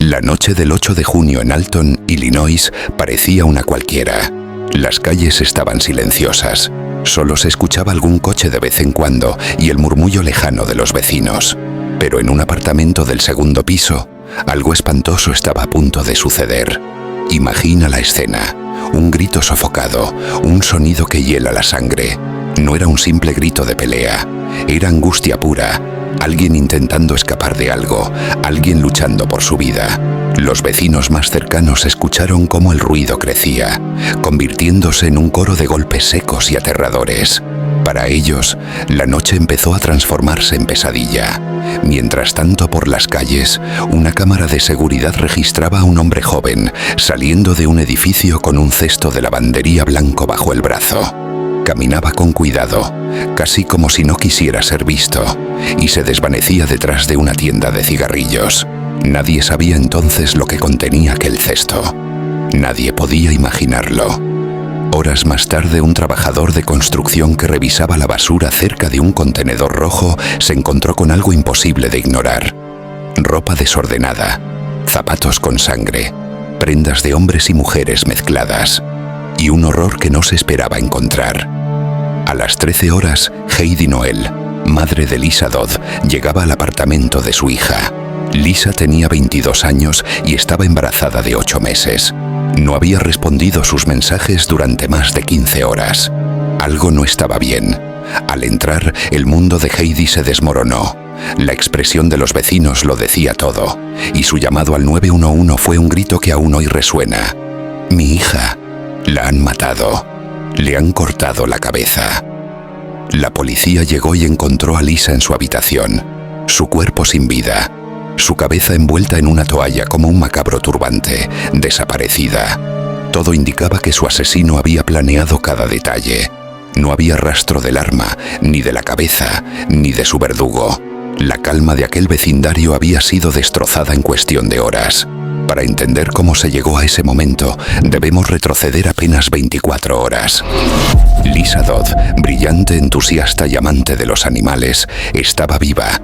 La noche del 8 de junio en Alton, Illinois, parecía una cualquiera. Las calles estaban silenciosas. Solo se escuchaba algún coche de vez en cuando y el murmullo lejano de los vecinos. Pero en un apartamento del segundo piso, algo espantoso estaba a punto de suceder. Imagina la escena. Un grito sofocado, un sonido que hiela la sangre. No era un simple grito de pelea, era angustia pura. Alguien intentando escapar de algo, alguien luchando por su vida. Los vecinos más cercanos escucharon cómo el ruido crecía, convirtiéndose en un coro de golpes secos y aterradores. Para ellos, la noche empezó a transformarse en pesadilla. Mientras tanto, por las calles, una cámara de seguridad registraba a un hombre joven saliendo de un edificio con un cesto de lavandería blanco bajo el brazo. Caminaba con cuidado, casi como si no quisiera ser visto, y se desvanecía detrás de una tienda de cigarrillos. Nadie sabía entonces lo que contenía aquel cesto. Nadie podía imaginarlo. Horas más tarde, un trabajador de construcción que revisaba la basura cerca de un contenedor rojo se encontró con algo imposible de ignorar. Ropa desordenada, zapatos con sangre, prendas de hombres y mujeres mezcladas, y un horror que no se esperaba encontrar. A las 13 horas, Heidi Noel, madre de Lisa Dodd, llegaba al apartamento de su hija. Lisa tenía 22 años y estaba embarazada de 8 meses. No había respondido sus mensajes durante más de 15 horas. Algo no estaba bien. Al entrar, el mundo de Heidi se desmoronó. La expresión de los vecinos lo decía todo, y su llamado al 911 fue un grito que aún hoy resuena. «Mi hija, la han matado. Le han cortado la cabeza». La policía llegó y encontró a Lisa en su habitación, su cuerpo sin vida, su cabeza envuelta en una toalla como un macabro turbante, desaparecida. Todo indicaba que su asesino había planeado cada detalle. No había rastro del arma, ni de la cabeza, ni de su verdugo. La calma de aquel vecindario había sido destrozada en cuestión de horas. Para entender cómo se llegó a ese momento, debemos retroceder apenas 24 horas. Lisa Dodd, brillante, entusiasta y amante de los animales, estaba viva,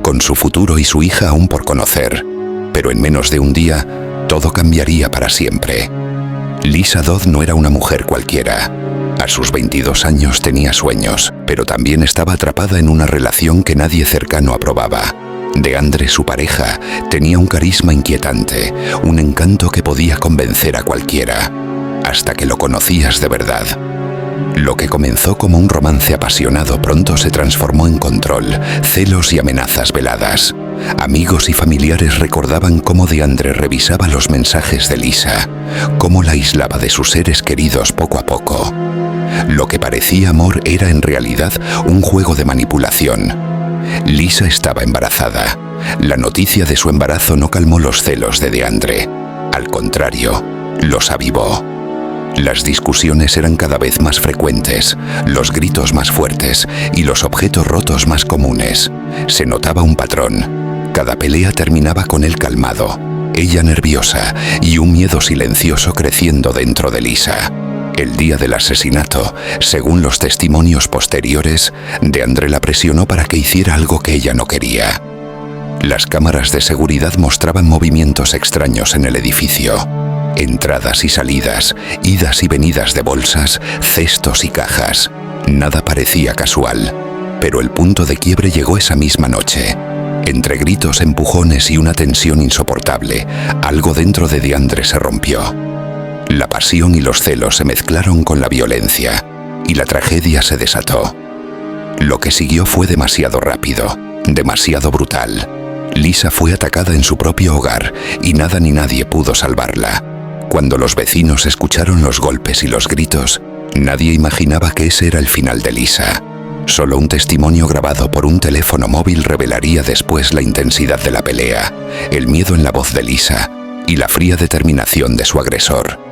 con su futuro y su hija aún por conocer. Pero en menos de un día, todo cambiaría para siempre. Lisa Dodd no era una mujer cualquiera. A sus 22 años tenía sueños, pero también estaba atrapada en una relación que nadie cercano aprobaba. DeAndre, su pareja, tenía un carisma inquietante, un encanto que podía convencer a cualquiera, hasta que lo conocías de verdad. Lo que comenzó como un romance apasionado pronto se transformó en control, celos y amenazas veladas. Amigos y familiares recordaban cómo DeAndre revisaba los mensajes de Lisa, cómo la aislaba de sus seres queridos poco a poco. Lo que parecía amor era en realidad un juego de manipulación. Lisa estaba embarazada. La noticia de su embarazo no calmó los celos de DeAndre. Al contrario, los avivó. Las discusiones eran cada vez más frecuentes, los gritos más fuertes y los objetos rotos más comunes. Se notaba un patrón. Cada pelea terminaba con él calmado, ella nerviosa y un miedo silencioso creciendo dentro de Lisa. El día del asesinato, según los testimonios posteriores, DeAndre la presionó para que hiciera algo que ella no quería. Las cámaras de seguridad mostraban movimientos extraños en el edificio. Entradas y salidas, idas y venidas de bolsas, cestos y cajas. Nada parecía casual, pero el punto de quiebre llegó esa misma noche. Entre gritos, empujones y una tensión insoportable, algo dentro de DeAndre se rompió. La pasión y los celos se mezclaron con la violencia, y la tragedia se desató. Lo que siguió fue demasiado rápido, demasiado brutal. Lisa fue atacada en su propio hogar, y nada ni nadie pudo salvarla. Cuando los vecinos escucharon los golpes y los gritos, nadie imaginaba que ese era el final de Lisa. Solo un testimonio grabado por un teléfono móvil revelaría después la intensidad de la pelea, el miedo en la voz de Lisa y la fría determinación de su agresor.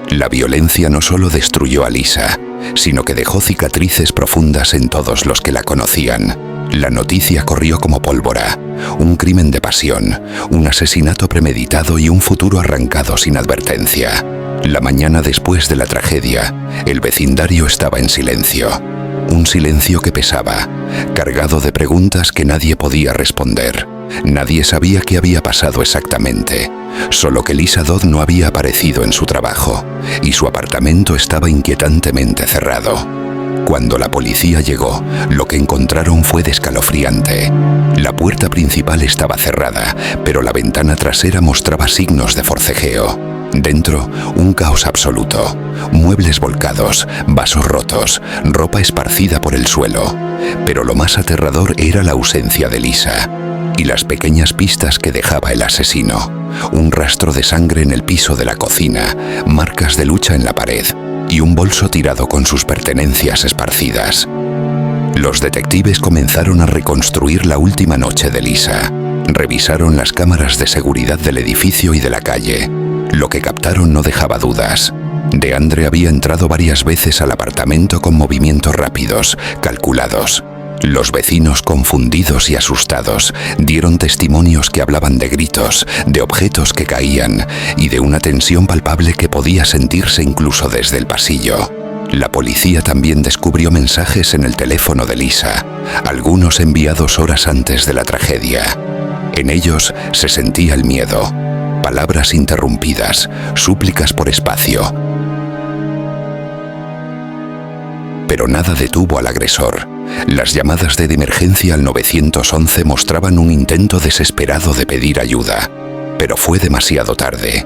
La violencia no solo destruyó a Lisa, sino que dejó cicatrices profundas en todos los que la conocían. La noticia corrió como pólvora, un crimen de pasión, un asesinato premeditado y un futuro arrancado sin advertencia. La mañana después de la tragedia, el vecindario estaba en silencio. Un silencio que pesaba, cargado de preguntas que nadie podía responder. Nadie sabía qué había pasado exactamente, solo que Lisa Dodd no había aparecido en su trabajo y su apartamento estaba inquietantemente cerrado. Cuando la policía llegó, lo que encontraron fue escalofriante. La puerta principal estaba cerrada, pero la ventana trasera mostraba signos de forcejeo. Dentro, un caos absoluto. Muebles volcados, vasos rotos, ropa esparcida por el suelo. Pero lo más aterrador era la ausencia de Lisa y las pequeñas pistas que dejaba el asesino. Un rastro de sangre en el piso de la cocina, marcas de lucha en la pared y un bolso tirado con sus pertenencias esparcidas. Los detectives comenzaron a reconstruir la última noche de Lisa. Revisaron las cámaras de seguridad del edificio y de la calle. Lo que captaron no dejaba dudas. DeAndre había entrado varias veces al apartamento con movimientos rápidos, calculados. Los vecinos, confundidos y asustados, dieron testimonios que hablaban de gritos, de objetos que caían y de una tensión palpable que podía sentirse incluso desde el pasillo. La policía también descubrió mensajes en el teléfono de Lisa, algunos enviados horas antes de la tragedia. En ellos se sentía el miedo, palabras interrumpidas, súplicas por espacio. Pero nada detuvo al agresor. Las llamadas de emergencia al 911 mostraban un intento desesperado de pedir ayuda, pero fue demasiado tarde.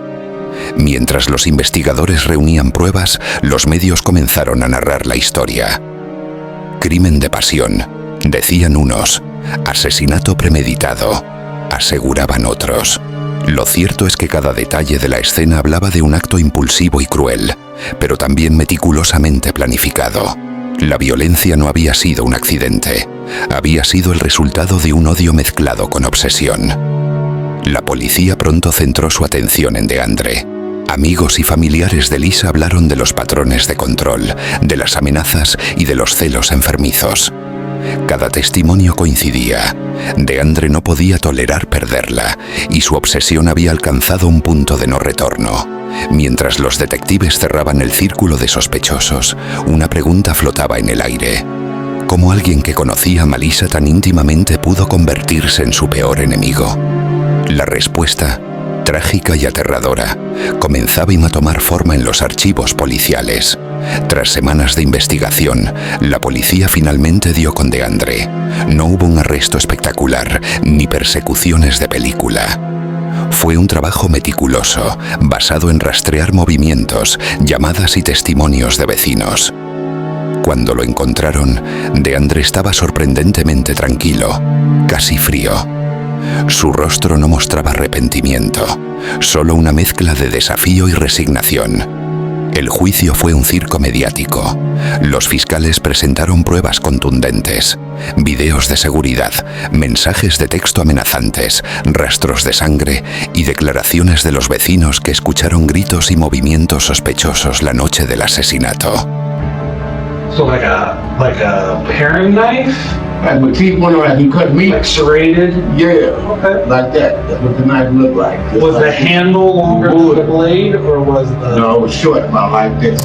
Mientras los investigadores reunían pruebas, los medios comenzaron a narrar la historia. Crimen de pasión, decían unos. Asesinato premeditado, aseguraban otros. Lo cierto es que cada detalle de la escena hablaba de un acto impulsivo y cruel, pero también meticulosamente planificado. La violencia no había sido un accidente, había sido el resultado de un odio mezclado con obsesión. La policía pronto centró su atención en DeAndre. Amigos y familiares de Lisa hablaron de los patrones de control, de las amenazas y de los celos enfermizos. Cada testimonio coincidía. DeAndre no podía tolerar perderla y su obsesión había alcanzado un punto de no retorno. Mientras los detectives cerraban el círculo de sospechosos, una pregunta flotaba en el aire. ¿Cómo alguien que conocía a Melissa tan íntimamente pudo convertirse en su peor enemigo? La respuesta, trágica y aterradora, comenzaba a tomar forma en los archivos policiales. Tras semanas de investigación, la policía finalmente dio con DeAndre. No hubo un arresto espectacular, ni persecuciones de película. Fue un trabajo meticuloso, basado en rastrear movimientos, llamadas y testimonios de vecinos. Cuando lo encontraron, DeAndre estaba sorprendentemente tranquilo, casi frío. Su rostro no mostraba arrepentimiento, solo una mezcla de desafío y resignación. El juicio fue un circo mediático. Los fiscales presentaron pruebas contundentes, videos de seguridad, mensajes de texto amenazantes, rastros de sangre y declaraciones de los vecinos que escucharon gritos y movimientos sospechosos la noche del asesinato. So like a paring knife? Like my teeth went around, he cut me. Like serrated? Yeah, Okay. like that. That's what the knife looked like. Just Was the like handle longer than the blade, or was the... No, it was short, about like this.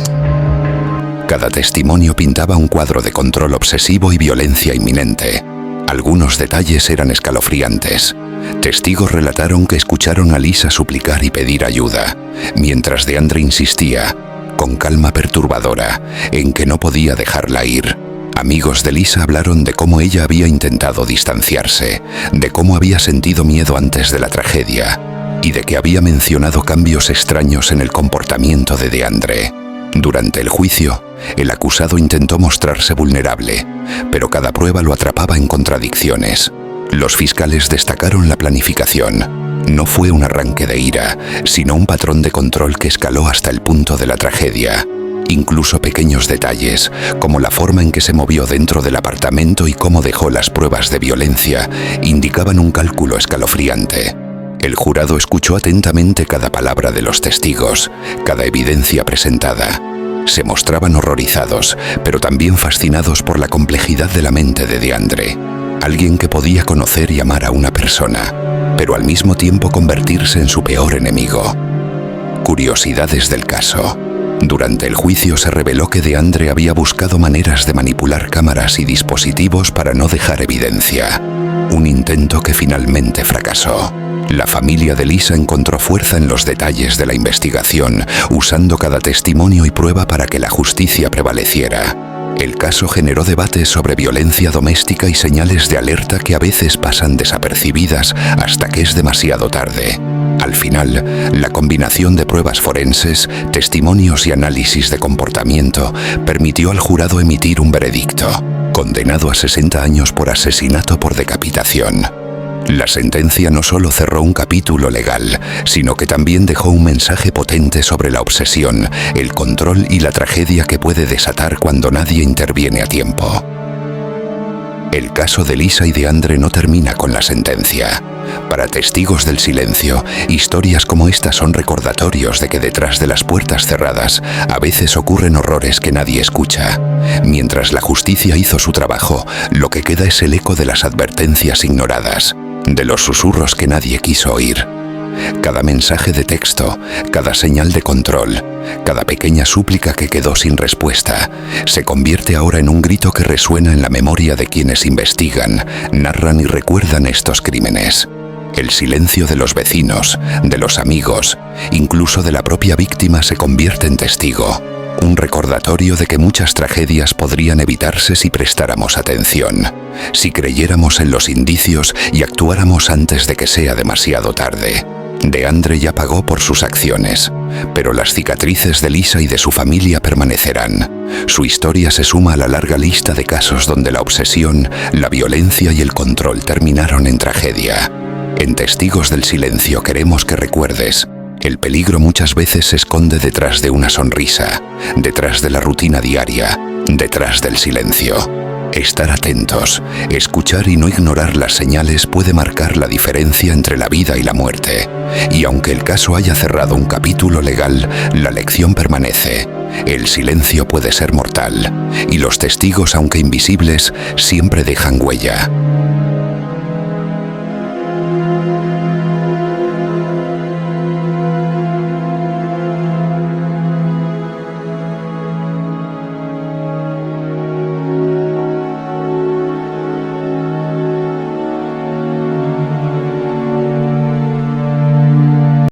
Cada testimonio pintaba un cuadro de control obsesivo y violencia inminente. Algunos detalles eran escalofriantes. Testigos relataron que escucharon a Lisa suplicar y pedir ayuda, mientras DeAndre insistía, con calma perturbadora, en que no podía dejarla ir. Amigos de Lisa hablaron de cómo ella había intentado distanciarse, de cómo había sentido miedo antes de la tragedia y de que había mencionado cambios extraños en el comportamiento de DeAndre. Durante el juicio, el acusado intentó mostrarse vulnerable, pero cada prueba lo atrapaba en contradicciones. Los fiscales destacaron la planificación. No fue un arranque de ira, sino un patrón de control que escaló hasta el punto de la tragedia. Incluso pequeños detalles, como la forma en que se movió dentro del apartamento y cómo dejó las pruebas de violencia, indicaban un cálculo escalofriante. El jurado escuchó atentamente cada palabra de los testigos, cada evidencia presentada. Se mostraban horrorizados, pero también fascinados por la complejidad de la mente de DeAndre. Alguien que podía conocer y amar a una persona, pero al mismo tiempo convertirse en su peor enemigo. Curiosidades del caso. Durante el juicio se reveló que DeAndre había buscado maneras de manipular cámaras y dispositivos para no dejar evidencia. Un intento que finalmente fracasó. La familia de Lisa encontró fuerza en los detalles de la investigación, usando cada testimonio y prueba para que la justicia prevaleciera. El caso generó debates sobre violencia doméstica y señales de alerta que a veces pasan desapercibidas hasta que es demasiado tarde. Al final, la combinación de pruebas forenses, testimonios y análisis de comportamiento permitió al jurado emitir un veredicto: condenado a 60 años por asesinato por decapitación. La sentencia no solo cerró un capítulo legal, sino que también dejó un mensaje potente sobre la obsesión, el control y la tragedia que puede desatar cuando nadie interviene a tiempo. El caso de Lisa y de Andre no termina con la sentencia. Para testigos del silencio, historias como esta son recordatorios de que detrás de las puertas cerradas a veces ocurren horrores que nadie escucha. Mientras la justicia hizo su trabajo, lo que queda es el eco de las advertencias ignoradas, de los susurros que nadie quiso oír. Cada mensaje de texto, cada señal de control, cada pequeña súplica que quedó sin respuesta, se convierte ahora en un grito que resuena en la memoria de quienes investigan, narran y recuerdan estos crímenes. El silencio de los vecinos, de los amigos, incluso de la propia víctima se convierte en testigo. Un recordatorio de que muchas tragedias podrían evitarse si prestáramos atención, si creyéramos en los indicios y actuáramos antes de que sea demasiado tarde. De Andre ya pagó por sus acciones, pero las cicatrices de Lisa y de su familia permanecerán. Su historia se suma a la larga lista de casos donde la obsesión, la violencia y el control terminaron en tragedia. En Testigos del Silencio queremos que recuerdes: el peligro muchas veces se esconde detrás de una sonrisa, detrás de la rutina diaria, detrás del silencio. Estar atentos, escuchar y no ignorar las señales puede marcar la diferencia entre la vida y la muerte. Y aunque el caso haya cerrado un capítulo legal, la lección permanece. El silencio puede ser mortal, y los testigos, aunque invisibles, siempre dejan huella.